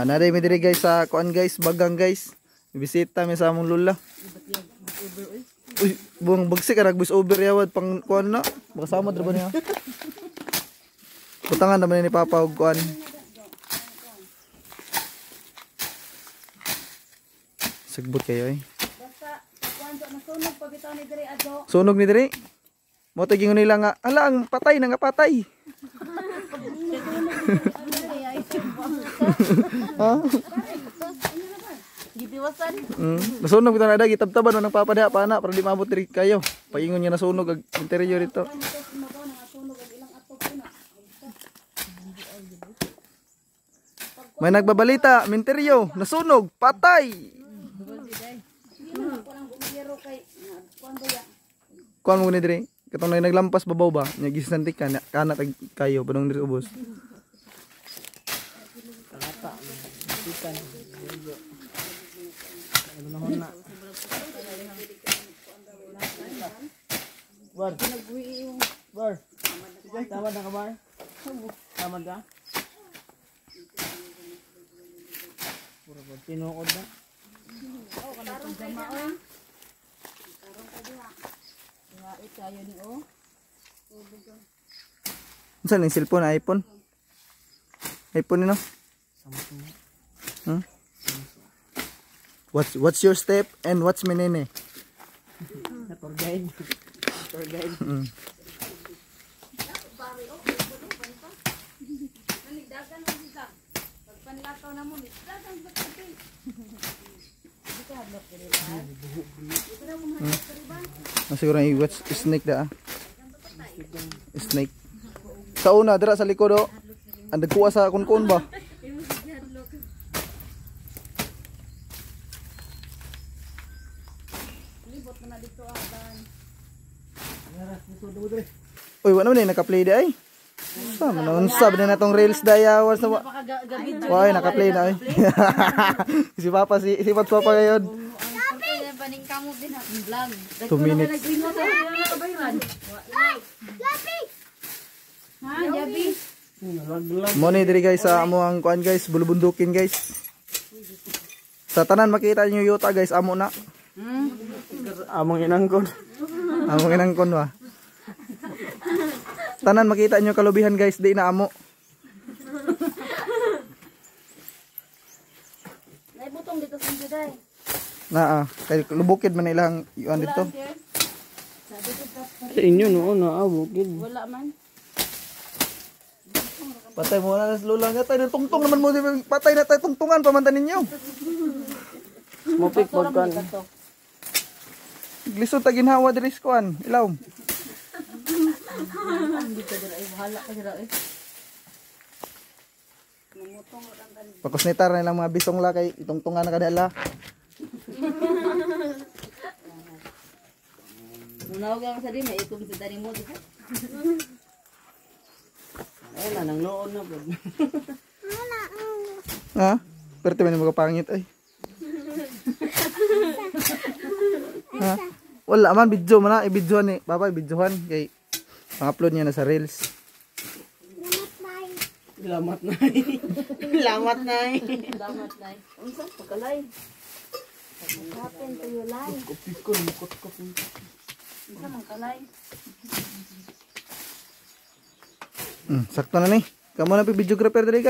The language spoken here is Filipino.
Naday mi diri guys sa kuan guys, bagang guys. Bisita mi sa among lula. Uy, buang bagsik ka nag-voice over yawad pang kuan na. Baka sama ra ba niya? Butangan naman ni Papa og kuan. Sagbot kayo eh. Basta kuan na sunog pa bitaw ni diri adto. Sunog ni diri. Mo gingon nila nga, ala ang patay na nga patay. Ha? Gidiwasan. Nasunog bitaw na dagi tabtaban nang papadiha pa na para di maabot diri kayo. Paingon niya nasunog ag interior dito. May nagbabalita, minteryo, nasunog, patay. Kuan mo ni diri, katong naglampas babaw ba, nya gisantik ka kana kayo padong diri ubos. Kalata, ikan. Ano na hona? Bar. Bar. Tama na ka bar? Tama ka? Pura ba tinuod na? Oh, kanang jamaon. Karon ka diha. Ngait kayo ni o. Unsa ning cellphone, iPhone? iPhone ni no? Huh? What's your step and what's my nene? Tour guide. Tour guide. Siguro yung what's snake da. Snake. Sa una dira sa likod o. Andag kuha sa kun-kun ba? Uy, wala man naka-play di ay. Unsa ba na natong reels dayawas na. Why naka-play na ay. Si Papa si Papa ngayon. Baning kamo din ha vlog. 2 minutes. Ha, Yabi. Mo ni diri guys sa amo ang kuan guys, bulubundukin guys. Sa tanan makita niyo yuta guys, amo na. Among inangkon. Among inangkon wa. Tanan makita niyo kalubihan guys, di na amo. Naibutong dito sa juday. Kay lubukid man ilang yuan dito. Sa inyo no, naabukid. Wala man. Patay mo na sa lula nga tayo, tungtong naman mo, patay na tayo tungtungan pamantan ninyo. Mopik pagkan. Glisod ta ginhawa diri sa kuan, ilaw. Dito dira ay bahala ka dira eh. Pakos nitar na lang mga bisong la kay itungtungan na kadala. Munawag ang sa din may itom sa tani mo dito. Ay na nang noon na bro. Ha? Pero tayo mga pangit ay. Ha? Wala man video man na, i-videohan ni Papa, i-videohan kay pang-upload niya na sa Reels. Lamat na. Lamat na. Damat nay. Unsa pagkalay? What happened to your life? Kopikon, kopikon. Unsa man kalay? Sakto na ni. Kamu na videographer diri guys.